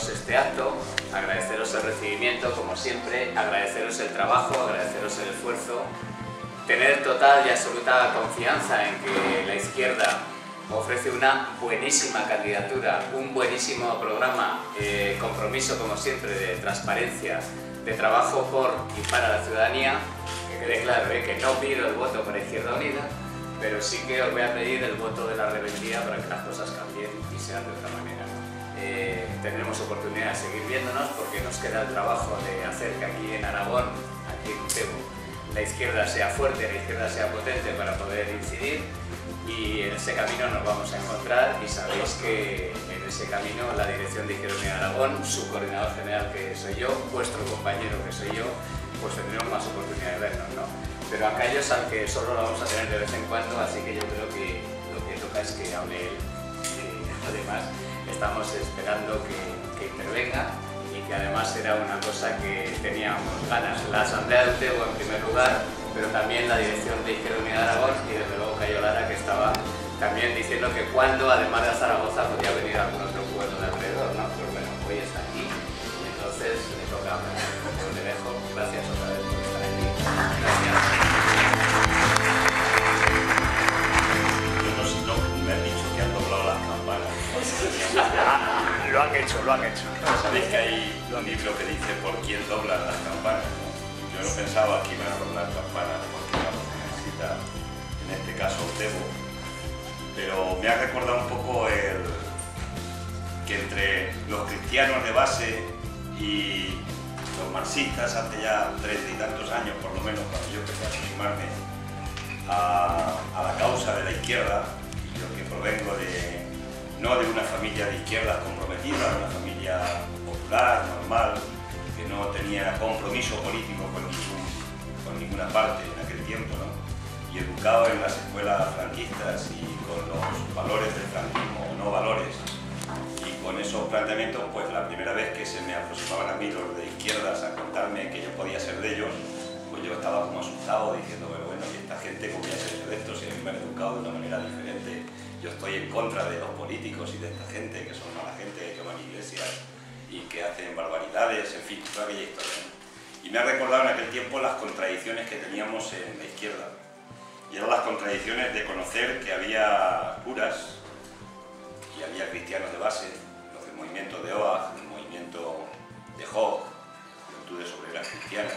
agradeceros este acto, agradeceros el recibimiento, como siempre, agradeceros el trabajo, agradeceros el esfuerzo, tener total y absoluta confianza en que la izquierda ofrece una buenísima candidatura, un buenísimo programa, compromiso, como siempre, de transparencia, de trabajo por y para la ciudadanía. Que quede claro que no pido el voto para Izquierda Unida, pero sí que os voy a pedir el voto de la rebeldía para que las cosas cambien y sean de otra manera. Tendremos oportunidad de seguir viéndonos porque nos queda el trabajo de hacer que aquí en Aragón, aquí en Utebo, la izquierda sea fuerte, la izquierda sea potente para poder incidir, y en ese camino nos vamos a encontrar, y sabéis que en ese camino la dirección de Izquierda Unida de Aragón, su coordinador general que soy yo, vuestro compañero que soy yo, pues tendremos más oportunidad de vernos, ¿no? Pero a Callos, al que solo lo vamos a tener de vez en cuando, así que yo creo que lo que toca es que hable él. Además, estamos esperando que intervenga, y que además era una cosa que teníamos ganas. La Asamblea de Utebo en primer lugar, pero también la dirección de Izquierda Unida de Aragón, y desde luego Cayo Lara, que estaba también diciendo que cuando, además de a Zaragoza, podía venir a algún otro pueblo de alrededor, ¿no? Pero bueno, hoy está aquí, y entonces le toca hablar. Os le dejo. Gracias otra vez por estar aquí. Gracias. Yo no, me han dicho que han doblado las campanas. Lo han hecho, lo han hecho. Sabéis que hay un libro que dice por quién doblan las campanas, ¿no? Yo no pensaba que iban a doblar campanas porque vamos, necesita, en este caso, Utebo, pero me ha recordado un poco que entre los cristianos de base y los marxistas, hace ya 30 y tantos años por lo menos, cuando yo empecé a aproximarme a la causa de la izquierda, y yo que provengo no de una familia de izquierdas comprometida, de una familia popular, normal, que no tenía compromiso político con ninguna parte en aquel tiempo, ¿no? Y educado en las escuelas franquistas y con los valores del franquismo, o no valores, y con esos planteamientos, pues la primera vez que se me aproximaban a mí los de izquierdas a contarme que yo podía ser de ellos, pues yo estaba como asustado diciendo, pero bueno, ¿y esta gente cómo voy a ser de esto si a mí me han educado de una manera diferente? Yo estoy en contra de los políticos y de esta gente, que son mala gente, que van a iglesias y que hacen barbaridades, en fin, toda aquella historia, ¿no? Y me ha recordado en aquel tiempo las contradicciones que teníamos en la izquierda. Y eran las contradicciones de conocer que había curas y había cristianos de base, los del movimiento de OAG, el movimiento de JOC, Juventudes Obreras Cristianas,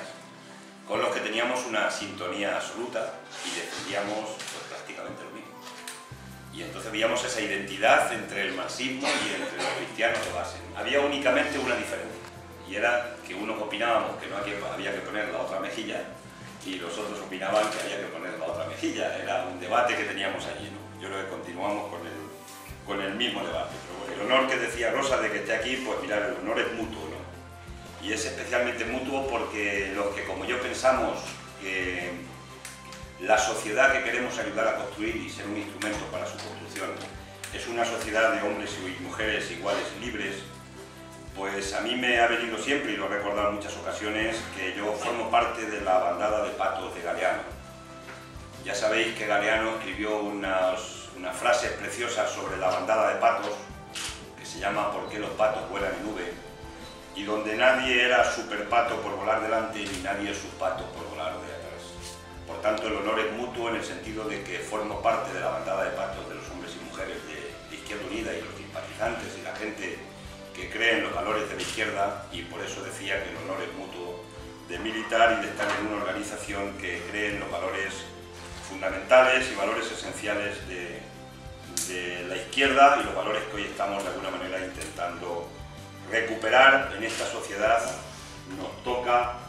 con los que teníamos una sintonía absoluta y defendíamos pues, prácticamente lo mismo. Y entonces veíamos esa identidad entre el marxismo y entre los cristianos de base. Había únicamente una diferencia, y era que unos opinábamos que no había que poner la otra mejilla, y los otros opinaban que había que poner la otra mejilla. Era un debate que teníamos allí, ¿no? Yo creo que continuamos con el mismo debate. Pero bueno, el honor que decía Rosa de que esté aquí, pues mirad, el honor es mutuo, ¿no? Y es especialmente mutuo porque los que, como yo, pensamos que la sociedad que queremos ayudar a construir y ser un instrumento para su construcción es una sociedad de hombres y mujeres iguales y libres, pues a mí me ha venido siempre, y lo he recordado en muchas ocasiones, que yo formo parte de la bandada de patos de Galeano. Ya sabéis que Galeano escribió unas frases preciosas sobre la bandada de patos, que se llama ¿Por qué los patos vuelan en nube?, y donde nadie era superpato por volar delante ni nadie es subpato por volar de atrás. Por tanto, el honor es mutuo en el sentido de que formo parte de la bandada de patos de los hombres y mujeres de Izquierda Unida y los simpatizantes y la gente que cree en los valores de la izquierda, y por eso decía que el honor es mutuo de militar y de estar en una organización que cree en los valores fundamentales y valores esenciales de la izquierda y los valores que hoy estamos de alguna manera intentando recuperar en esta sociedad. Nos toca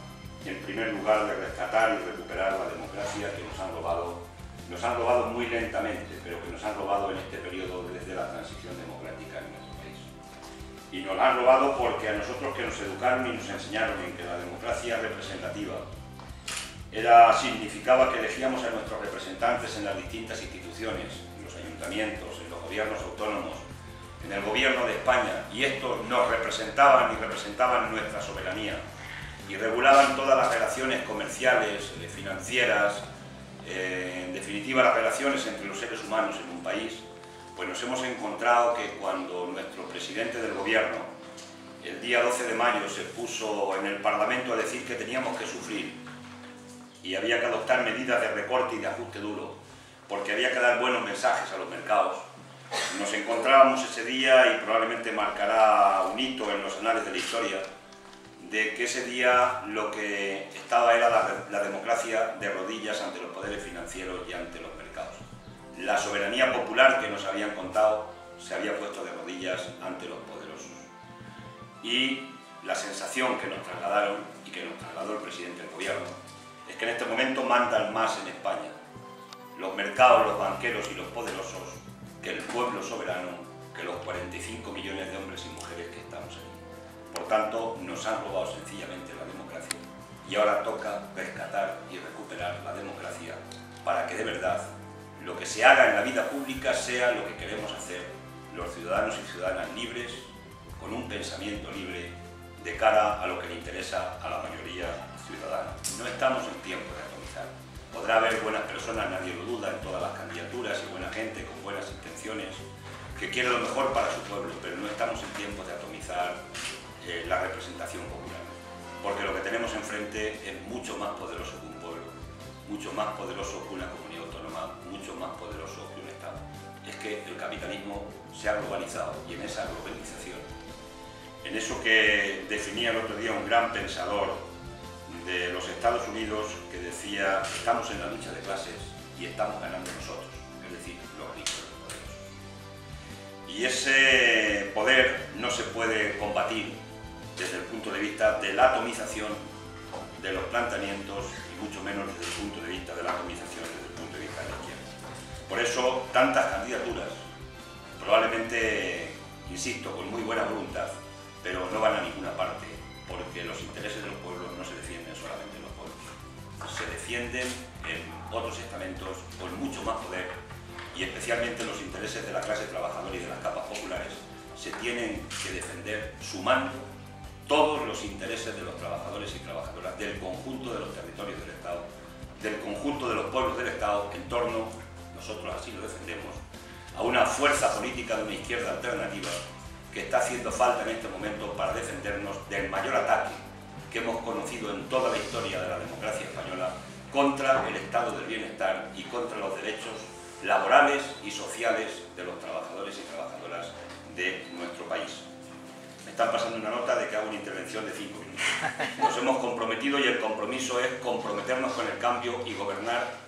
en primer lugar de rescatar y recuperar la democracia que nos han robado muy lentamente, pero que nos han robado en este periodo desde la transición democrática en nuestro país. Y nos la han robado porque a nosotros, que nos educaron y nos enseñaron en que la democracia representativa significaba que elegíamos a nuestros representantes en las distintas instituciones, en los ayuntamientos, en los gobiernos autónomos, en el gobierno de España, y estos nos representaban y representaban nuestra soberanía y regulaban todas las relaciones comerciales, financieras, en definitiva las relaciones entre los seres humanos en un país. Pues nos hemos encontrado que cuando nuestro presidente del gobierno el día 12 de mayo se puso en el Parlamento a decir que teníamos que sufrir y había que adoptar medidas de recorte y de ajuste duro, porque había que dar buenos mensajes a los mercados, nos encontrábamos ese día, y probablemente marcará un hito en los anales de la historia, de que ese día lo que estaba era la democracia de rodillas ante los poderes financieros y ante los mercados. La soberanía popular que nos habían contado se había puesto de rodillas ante los poderosos. Y la sensación que nos trasladaron, y que nos trasladó el presidente del gobierno, es que en este momento mandan más en España los mercados, los banqueros y los poderosos que el pueblo soberano, que los 45 millones de hombres y mujeres que estamos aquí. Por tanto, nos han robado sencillamente la democracia y ahora toca rescatar y recuperar la democracia para que de verdad lo que se haga en la vida pública sea lo que queremos hacer los ciudadanos y ciudadanas libres, con un pensamiento libre de cara a lo que le interesa a la mayoría ciudadana. No estamos en tiempo de atomizar. Podrá haber buenas personas, nadie lo duda, en todas las candidaturas y buena gente con buenas intenciones que quiere lo mejor para su pueblo, pero no estamos en tiempo de atomizar la representación popular, porque lo que tenemos enfrente es mucho más poderoso que un pueblo, mucho más poderoso que una comunidad autónoma, mucho más poderoso que un Estado. Es que el capitalismo se ha globalizado, y en esa globalización, en eso que definía el otro día un gran pensador de los Estados Unidos, que decía: estamos en la lucha de clases y estamos ganando nosotros, es decir, los ricos y los poderosos. Y ese poder no se puede combatir desde el punto de vista de la atomización de los planteamientos, y mucho menos desde el punto de vista de la atomización desde el punto de vista de la izquierda. Por eso, tantas candidaturas, probablemente, insisto, con muy buena voluntad, pero no van a ninguna parte, porque los intereses de los pueblos no se defienden solamente en los pueblos, se defienden en otros estamentos con mucho más poder, y especialmente los intereses de la clase trabajadora y de las capas populares se tienen que defender sumando todos los intereses de los trabajadores y trabajadoras del conjunto de los territorios del Estado, del conjunto de los pueblos del Estado, en torno, nosotros así lo defendemos, a una fuerza política de una izquierda alternativa que está haciendo falta en este momento para defendernos del mayor ataque que hemos conocido en toda la historia de la democracia española contra el estado del bienestar y contra los derechos laborales y sociales de los trabajadores y trabajadoras de nuestro país. Me están pasando una nota de que hago una intervención de 5 minutos. Nos hemos comprometido, y el compromiso es comprometernos con el cambio y gobernar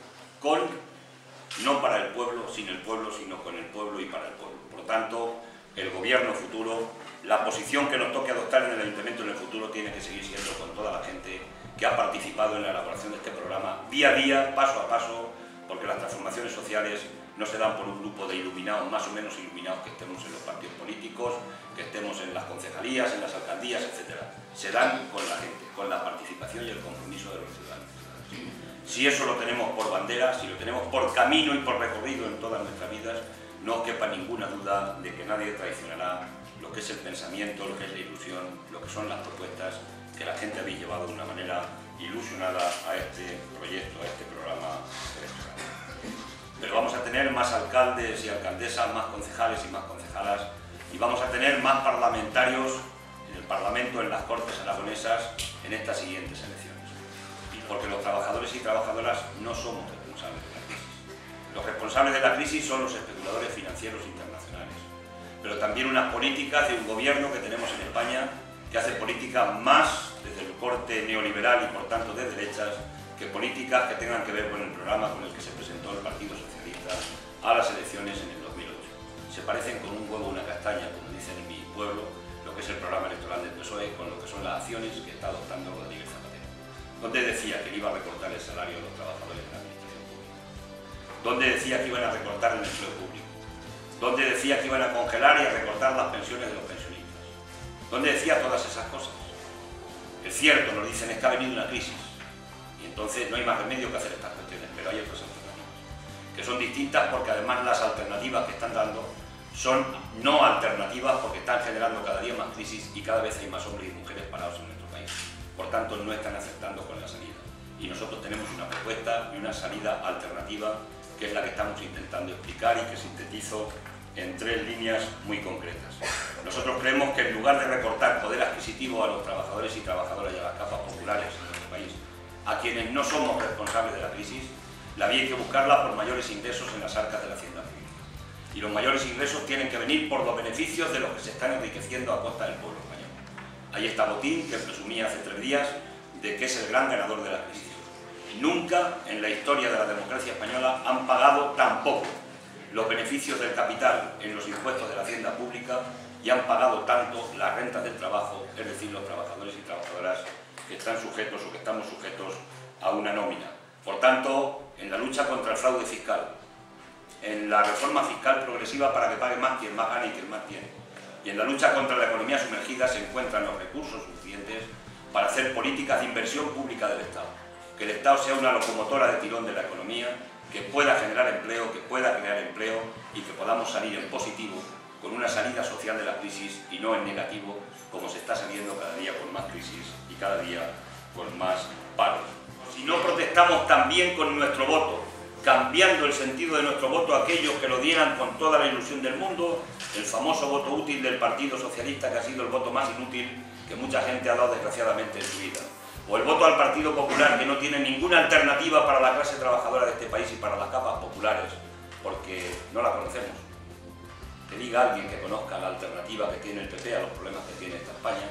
no para el pueblo, sin el pueblo, sino con el pueblo y para el pueblo. Por tanto, el gobierno futuro, la posición que nos toque adoptar en el ayuntamiento en el futuro, tiene que seguir siendo con toda la gente que ha participado en la elaboración de este programa, día a día, paso a paso, porque las transformaciones sociales no se dan por un grupo de iluminados, más o menos iluminados, que estemos en los partidos políticos, que estemos en las concejalías, en las alcaldías, etc. Se dan con la gente, con la participación y el compromiso de los ciudadanos. Si eso lo tenemos por bandera, si lo tenemos por camino y por recorrido en todas nuestras vidas, no quepa ninguna duda de que nadie traicionará lo que es el pensamiento, lo que es la ilusión, lo que son las propuestas que la gente habéis llevado de una manera ilusionada a este proyecto, a este programa electoral. Pero vamos a tener más alcaldes y alcaldesas, más concejales y más concejalas, y vamos a tener más parlamentarios en el Parlamento, en las Cortes Aragonesas, en estas siguientes elecciones. Porque los trabajadores y trabajadoras no somos responsables de la crisis. Los responsables de la crisis son los especuladores financieros internacionales, pero también unas políticas de un gobierno que tenemos en España que hace políticas más desde el corte neoliberal y por tanto de derechas que políticas que tengan que ver con el programa con el que se presentó el Partido Socialista a las elecciones en el 2008. Se parecen con un huevo o una castaña, como dicen en mi pueblo, lo que es el programa electoral del PSOE con lo que son las acciones que está adoptando Rodríguez Zapatero. ¿Dónde decía que iba a recortar el salario de los trabajadores de la administración pública? ¿Dónde decía que iban a recortar el empleo público? ¿Dónde decía que iban a congelar y a recortar las pensiones de los pensionistas? ¿Dónde decía todas esas cosas? Es cierto, nos dicen, es que ha venido una crisis y entonces no hay más remedio que hacer estas cuestiones, pero hay otras alternativas que son distintas, porque además las alternativas que están dando son no alternativas, porque están generando cada día más crisis y cada vez hay más hombres y mujeres parados en nuestro país. Por tanto, no están acertando con la salida. Y nosotros tenemos una propuesta y una salida alternativa, que es la que estamos intentando explicar y que sintetizo en 3 líneas muy concretas. Nosotros creemos que en lugar de recortar poder adquisitivo a los trabajadores y trabajadoras y a las capas populares en nuestro país, a quienes no somos responsables de la crisis, la vía hay que buscarla por mayores ingresos en las arcas de la hacienda pública. Y los mayores ingresos tienen que venir por los beneficios de los que se están enriqueciendo a costa del pueblo español. Ahí está Botín, que presumía hace 3 días de que es el gran ganador de la crisis. Nunca en la historia de la democracia española han pagado tan poco los beneficios del capital en los impuestos de la hacienda pública y han pagado tanto las rentas del trabajo, es decir, los trabajadores y trabajadoras que están sujetos o que estamos sujetos a una nómina. Por tanto, en la lucha contra el fraude fiscal, en la reforma fiscal progresiva para que pague más quien más gana y quien más tiene, y en la lucha contra la economía sumergida se encuentran los recursos suficientes para hacer políticas de inversión pública del Estado. Que el Estado sea una locomotora de tirón de la economía, que pueda generar empleo, que pueda crear empleo y que podamos salir en positivo con una salida social de la crisis y no en negativo, como se está saliendo cada día con más crisis y cada día con más paro. Si no protestamos también con nuestro voto, cambiando el sentido de nuestro voto a aquellos que lo dieran con toda la ilusión del mundo, el famoso voto útil del Partido Socialista, que ha sido el voto más inútil que mucha gente ha dado desgraciadamente en su vida, o el voto al Partido Popular, que no tiene ninguna alternativa para la clase trabajadora de este país y para las capas populares, porque no la conocemos. Que diga alguien que conozca la alternativa que tiene el PP a los problemas que tiene esta España,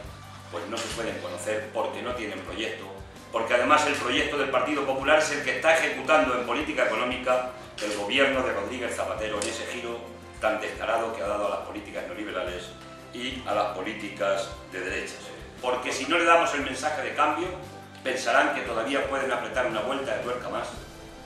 pues no se pueden conocer porque no tienen proyecto, porque además el proyecto del Partido Popular es el que está ejecutando en política económica el gobierno de Rodríguez Zapatero en ese giro tan descarado que ha dado a las políticas neoliberales y a las políticas de derechas. Porque si no le damos el mensaje de cambio, pensarán que todavía pueden apretar una vuelta de tuerca más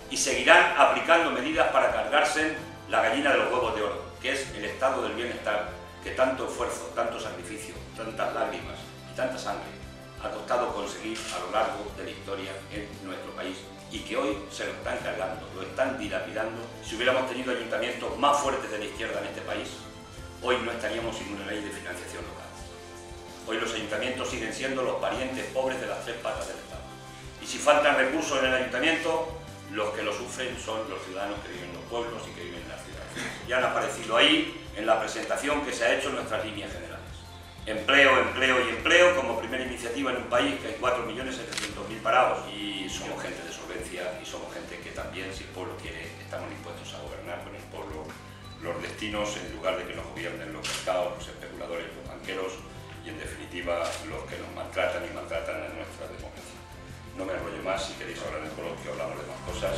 y seguirán aplicando medidas para cargarse la gallina de los huevos de oro, que es el estado del bienestar que tanto esfuerzo, tanto sacrificio, tantas lágrimas y tanta sangre ha costado conseguir a lo largo de la historia en nuestro país y que hoy se lo están cargando, lo están dilapidando. Si hubiéramos tenido ayuntamientos más fuertes de la izquierda en este país, hoy no estaríamos sin una ley de financiación local. Hoy los ayuntamientos siguen siendo los parientes pobres de las 3 patas del Estado. Y si faltan recursos en el ayuntamiento, los que lo sufren son los ciudadanos que viven en los pueblos y que viven en las ciudades. Ya han aparecido ahí en la presentación que se ha hecho en nuestras líneas generales. Empleo, empleo y empleo como primera iniciativa en un país que hay 4.700.000 parados, y somos gente de solvencia y somos gente que también, si el pueblo quiere, estamos dispuestos a gobernar con el pueblo los destinos en lugar de que nos gobiernen los mercados, los especuladores, los banqueros y en definitiva los que nos maltratan y maltratan a nuestra democracia. No me enrollo más, si queréis hablar en el coloquio hablamos de más cosas.